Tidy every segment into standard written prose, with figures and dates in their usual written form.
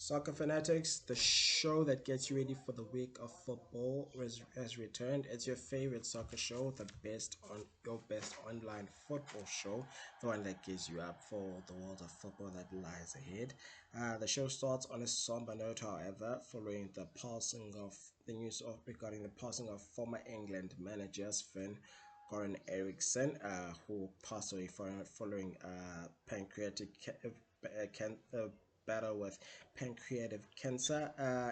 Soccer Fanatics, the show that gets you ready for the week of football, has returned. It's your favorite soccer show, the best on your best online football show, the one that gives you up for the world of football that lies ahead. The show starts on a somber note, however, following the news of regarding the passing of former England manager Sven Goran Eriksson, who passed away following pancreatic battle with pancreatic cancer.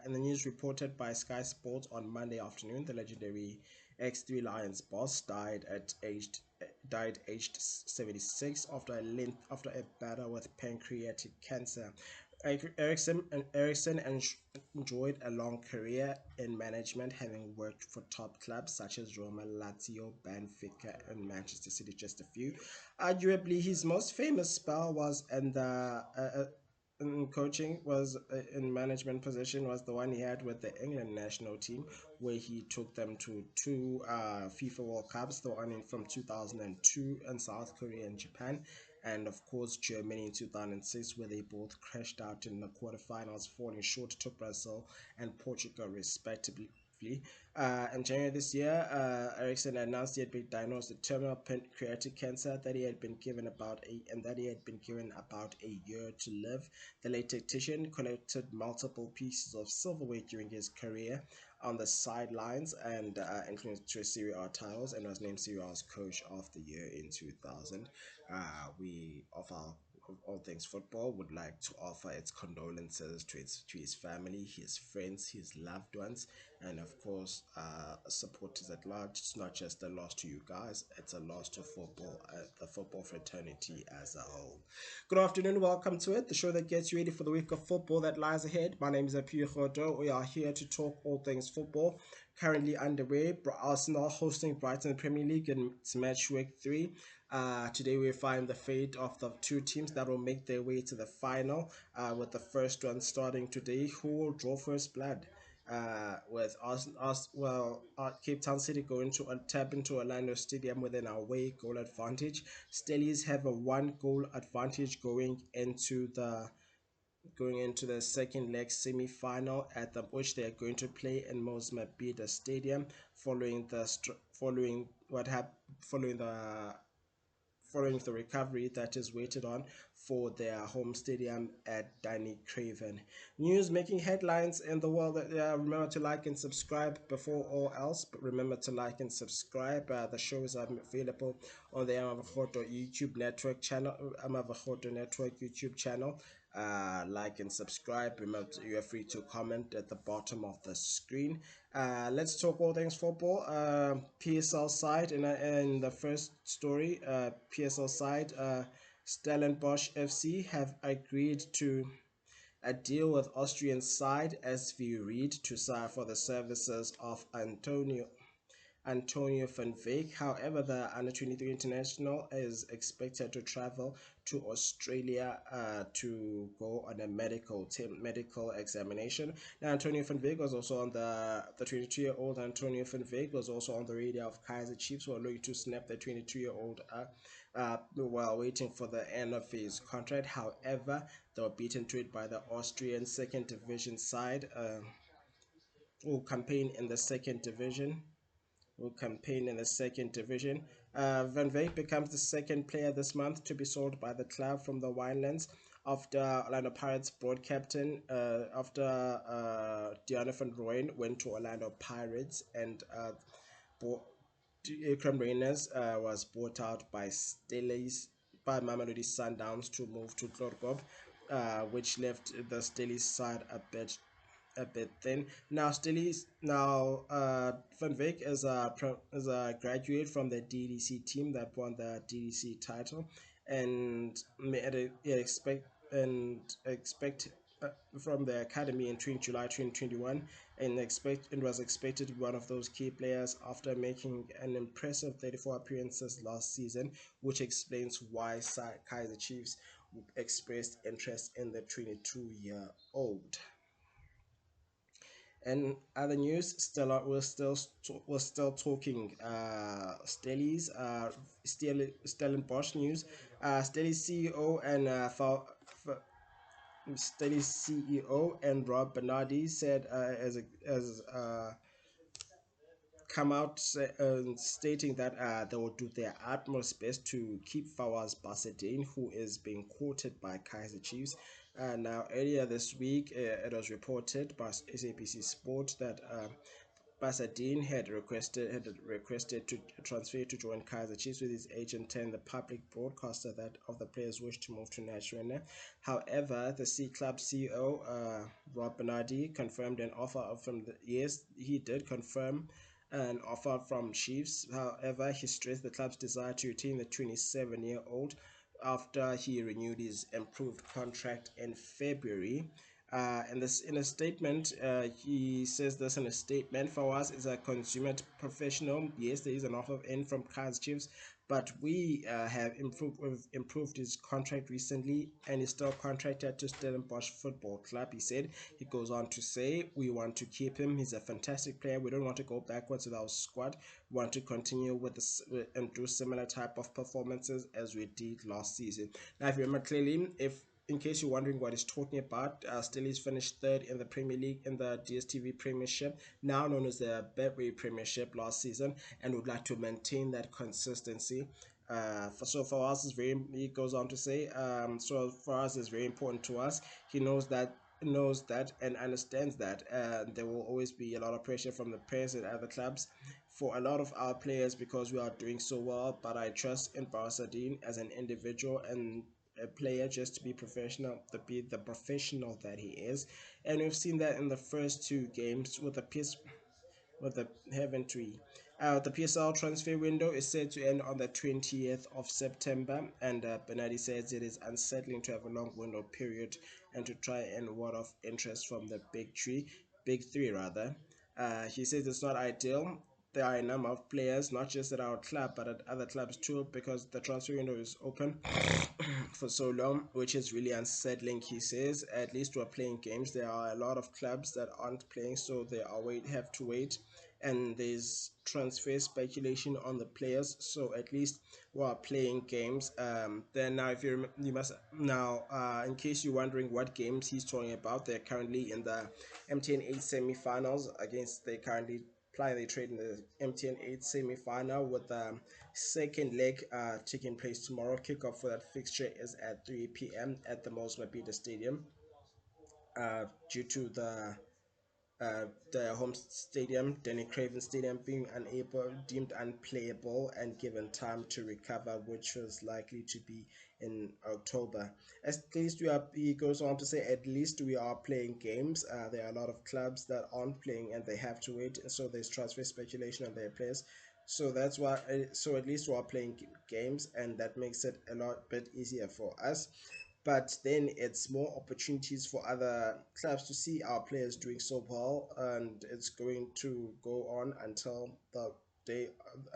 In the news reported by Sky Sports on Monday afternoon, the legendary X3 Lions boss died aged 76 after a battle with pancreatic cancer. Ericsson enjoyed a long career in management, having worked for top clubs such as Roma, Lazio, Benfica, and Manchester City, just a few. Arguably, his most famous spell was in coaching was in management position was the one he had with the England national team, where he took them to two FIFA World Cups, the one from 2002 in South Korea and Japan, and of course Germany in 2006, where they both crashed out in the quarterfinals, falling short to Brazil and Portugal respectively. In January this year, Ericsson announced he had been diagnosed with terminal pancreatic cancer, that he had been given about a year to live. The late tactician collected multiple pieces of silverware during his career on the sidelines and influenced two Serie A titles, and was named Serie A's Coach of the Year in 2000. We of all things football would like to offer its condolences to his family, his friends, his loved ones, and of course supporters at large. It's not just a loss to you guys, it's a loss to football, the football fraternity as a whole. Good afternoon, welcome to it, the show that gets you ready for the week of football that lies ahead. My name is Apiwe Roto. We are here to talk all things football. Currently underway, Arsenal hosting Brighton Premier League in its match week 3. Today we find the fate of the two teams that will make their way to the final, with the first one starting today. Who will draw first blood? With Cape Town City going to tap into Orlando Stadium with an away goal advantage. Stellies have a one goal advantage going into the second leg semi-final at which they are going to play in Mozambique Stadium, following the recovery that is waited on for their home stadium at Danny Craven. News making headlines in the world. Remember to like and subscribe before all else. But remember to like and subscribe. The shows are available on the Amavahoto YouTube network channel. Amavahoto network YouTube channel. Like and subscribe. Remember, you are free to comment at the bottom of the screen. Let's talk all things football. PSL side in the first story. PSL side. Stellenbosch FC have agreed to a deal with Austrian side SV Ried to sign for the services of Antonio van Veek. However, the under 23 international is expected to travel to Australia to go on a medical examination. Now, Antonio van Veek was also on the 22-year-old Antonio van Veek was also on the radar of Kaiser Chiefs, who are looking to snap the 22-year-old while waiting for the end of his contract. However, they were beaten to it by the Austrian second division side, who campaign in the second division Van Veek becomes the second player this month to be sold by the club from the Winelands, after Orlando Pirates board captain, after Deanna van Rooyen went to Orlando Pirates, and Akram Reyners was bought out by Mamelodi Sundowns to move to Klorkop, which left the Stellies side a bit thin. Now Van Veek is a graduate from the DDC team that won the DDC title, and expect from the academy in July 2021, and was expected to be one of those key players after making an impressive 34 appearances last season, which explains why Kaiser Chiefs expressed interest in the 22-year-old. And other news, we're still talking Stellies, Stellenbosch news. Stellies CEO and Steady CEO and Rob Bernardi said as come out stating that they will do their utmost best to keep Fawaz Basedin, who is being courted by Kaiser Chiefs. Now, earlier this week, it was reported by SABC Sport that Basadine had requested to transfer to join Kaiser Chiefs with his agent telling the public broadcaster that of the players wish to move to Nigeria. However, the C Club CEO Rob Bernardi confirmed an offer from the yes, he did confirm an offer from Chiefs. However, he stressed the club's desire to retain the 27-year-old after he renewed his improved contract in February. In a statement, he says this in a statement. For us, as a consumer professional, yes, there is an offer in from Kai's Chiefs, but we've improved his contract recently, and he's still contracted to Stellenbosch Football Club. He said. He goes on to say, we want to keep him. He's a fantastic player. We don't want to go backwards with our squad. We want to continue with this and do similar type of performances as we did last season. Now, if you remember clearly, if in case you're wondering what he's talking about, still he's finished third in the Premier League in the DSTV Premiership, now known as the Betway Premiership last season, and would like to maintain that consistency. For us, is very. He goes on to say, so for us, it's very important to us. He knows that and understands that there will always be a lot of pressure from the players and other clubs for a lot of our players because we are doing so well. But I trust in Barasadine as an individual and a player just to be professional, to be the professional that he is. And we've seen that in the first two games with the haven't we? The PSL transfer window is set to end on the 20th of September, and Bernardi says it is unsettling to have a long window period and to try and ward off interest from the big three rather. He says it's not ideal. There are a number of players, not just at our club, but at other clubs too, because the transfer window is open for so long, which is really unsettling. He says, at least we're playing games. There are a lot of clubs that aren't playing, so they are have to wait. And there's transfer speculation on the players, so at least we're playing games. Then now, if you must now, in case you're wondering what games he's talking about, they're currently in the MTN 8 semi-finals against. They currently play they trade in the MTN 8 semi-final with the second leg taking place tomorrow. Kickoff for that fixture is at 3 p.m. at the Mos Mabhida Stadium. Due to the home stadium, Danny Craven Stadium, being deemed unplayable and given time to recover, which was likely to be in October. At least we are. He goes on to say, at least we are playing games. There are a lot of clubs that aren't playing and they have to wait, and so there's transfer speculation on their players. So that's why. So at least we are playing games, and that makes it a lot bit easier for us, but then it's more opportunities for other clubs to see our players doing so well, and it's going to go on until the day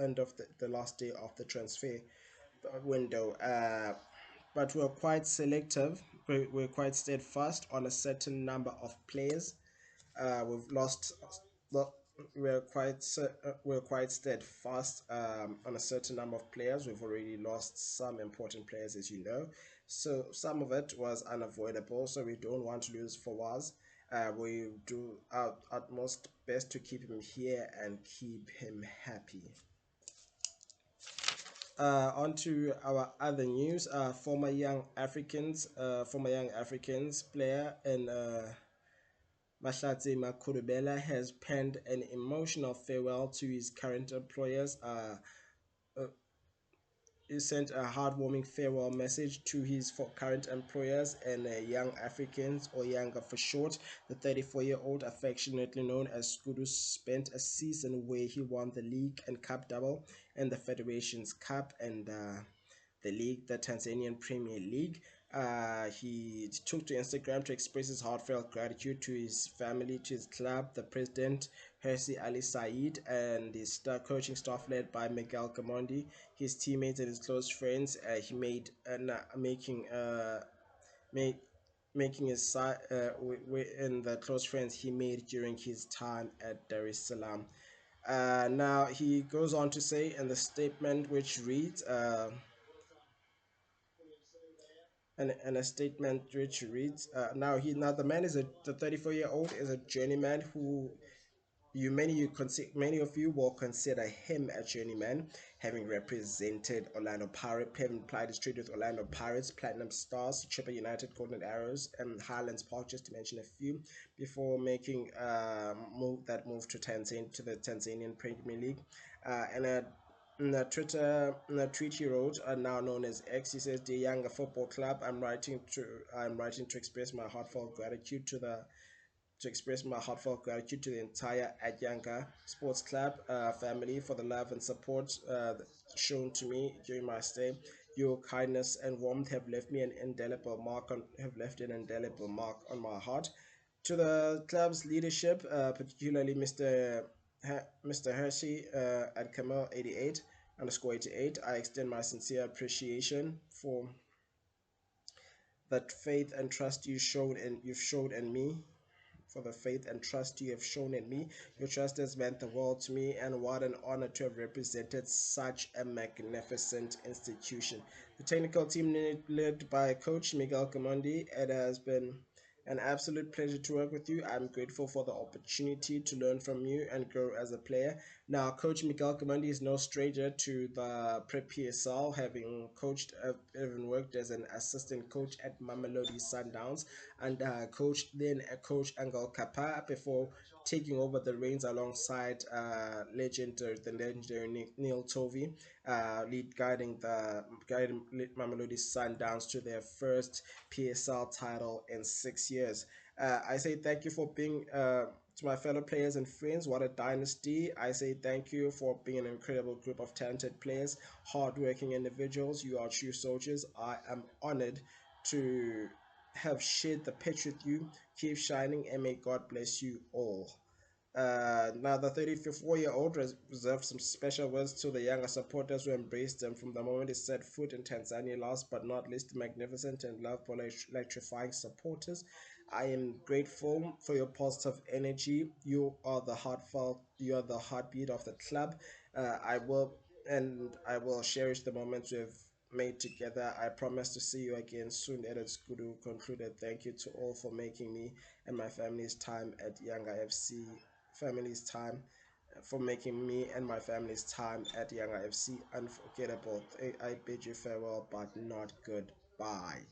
end of the last day of the transfer window. But we're quite selective. We're quite steadfast on a certain number of players. We've lost. Well, we're quite steadfast on a certain number of players. We've already lost some important players, as you know. So some of it was unavoidable. So we don't want to lose Fawaz. We do our utmost best to keep him here and keep him happy. On to our other news. Former Young Africans player and Mahlatse Makhurubela has penned an emotional farewell to his current employers. Uh, he sent a heartwarming farewell message to his current employers and Young Africans, or Younger for short. The 34-year-old, affectionately known as Skudus, spent a season where he won the league and cup double and the Federations Cup and the league, the Tanzanian Premier League. He took to Instagram to express his heartfelt gratitude to his family, to his club, the president, Hersi Ali Said, and his coaching staff led by Miguel Gamondi, his teammates and his close friends. He made making make, making his in the close friends he made during his time at Dar es Salaam. Now he goes on to say in the statement, which reads. And a statement which reads, now the man is the 34-year-old is a journeyman who many of you will consider him a journeyman, having represented Orlando Pirates, having played his trade with Orlando Pirates, Platinum Stars, Chipper United, Golden Arrows, and Highlands Park, just to mention a few, before making move to Tanzania to the Tanzanian Premier League, and a in a tweet he wrote, now known as X, he says, "The Younger Football Club. I'm writing to express my heartfelt gratitude to the entire Adyanga Sports Club family for the love and support shown to me during my stay. Your kindness and warmth have left an indelible mark on my heart. To the club's leadership, particularly Mr. Hershey at Kamal 88 underscore 88, I extend my sincere appreciation for that faith and trust you've showed in me for the faith and trust you have shown in me. Your trust has meant the world to me, and what an honor to have represented such a magnificent institution. The technical team led by Coach Miguel Gamondi, it has been an absolute pleasure to work with you. I'm grateful for the opportunity to learn from you and grow as a player. Now, Coach Miguel Gamondi is no stranger to the Prep PSL, having worked as an assistant coach at Mamelodi Sundowns and coach Angel Kappa before taking over the reins alongside the legendary Neil Tovey, guiding Mamelodi Sundowns to their first PSL title in 6 years. I say thank you for being to my fellow players and friends. What a dynasty! I say thank you for being an incredible group of talented players, hardworking individuals. You are true soldiers. I am honored to have shared the pitch with you. Keep shining and may God bless you all. Now, the 34-year-old reserved some special words to the younger supporters who embraced him from the moment he set foot in Tanzania. Last but not least, the magnificent and lovable, electrifying supporters. I am grateful for your positive energy. You are the heartbeat of the club. I will cherish the moments we've made together. I promise to see you again soon. Edits Guru concluded. Thank you to all for making me and my family's time at Yanga FC family's time for making me and my family's time at Yanga FC unforgettable. I bid you farewell, but not goodbye.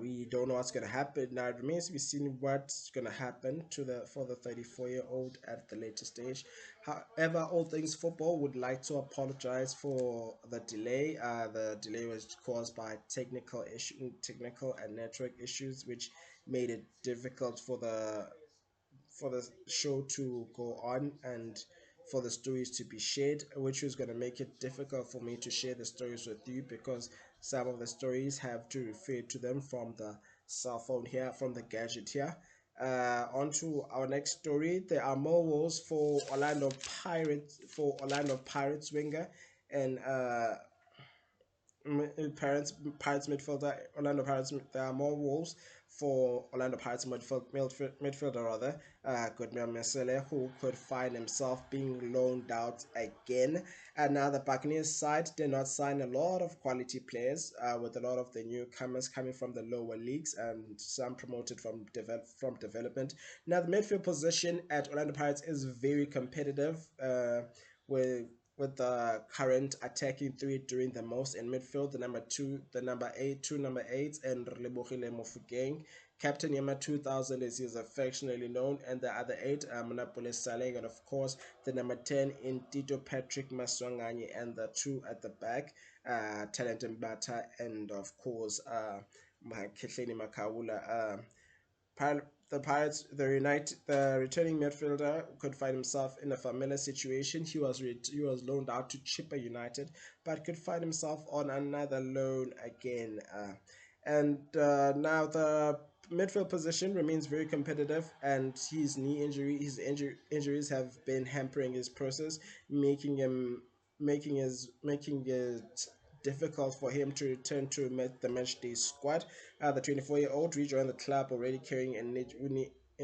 We don't know what's gonna happen now. It remains to be seen what's gonna happen to the for the 34-year-old at the later stage. However, all things football would like to apologize for the delay. The delay was caused by technical and network issues, which made it difficult for the show to go on and for the stories to be shared, which was going to make it difficult for me to share the stories with you because some of the stories have to refer to them from the cell phone here, from the gadget here. On to our next story. There are more woes for Orlando Pirates winger and Pirates midfielder Orlando Pirates. There are more wolves for Orlando Pirates midfielder rather, Goodman Mesele, who could find himself being loaned out again. And now the Buccaneers side did not sign a lot of quality players, with a lot of the newcomers coming from the lower leagues and some promoted from development. Now the midfield position at Orlando Pirates is very competitive. With the current attacking three doing the most in midfield, the number two, the number eight, two number eights, and Relebogile Mofugeng. Captain Yama 2000 is he is affectionately known, and the other eight are Monapole Saleng, and of course the number 10 in Tito Patrick Maswangani, and the two at the back, Talent Mbata, and of course Kehleni Makawula. The returning midfielder could find himself in a familiar situation. He was loaned out to Chipper United, but could find himself on another loan again. Now the midfield position remains very competitive, and injuries have been hampering his process, making it difficult for him to return to the matchday squad. The 24-year-old rejoined the club already carrying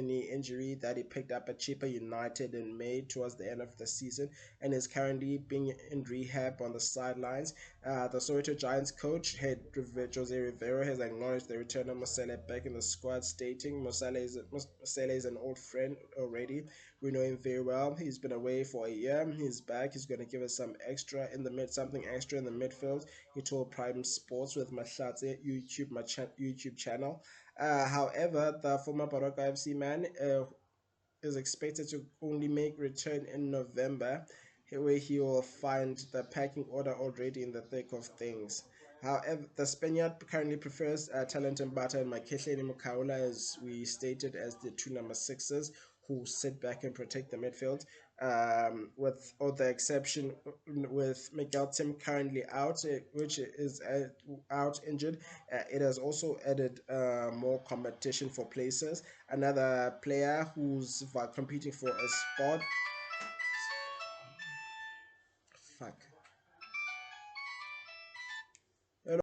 knee injury that he picked up at Chippa United in May towards the end of the season and is currently being in rehab on the sidelines. The Soweto Giants coach, head Jose Rivero, has acknowledged the return of Mosele back in the squad, stating Mosele is an old friend already. We know him very well. He's been away for a year. He's back. He's going to give us something extra in the midfield. He told Prime Sports with Mahlatse YouTube channel. However, the former Baroka FC man is expected to only make return in November, where he will find the packing order already in the thick of things. However, the Spaniard currently prefers Talent Mbata and Makehleni Mukaula, as we stated, as the two number sixes who sit back and protect the midfield. With all the exception with Miguel Tim currently out, which is out injured, it has also added more competition for places. Another player who's competing for a spot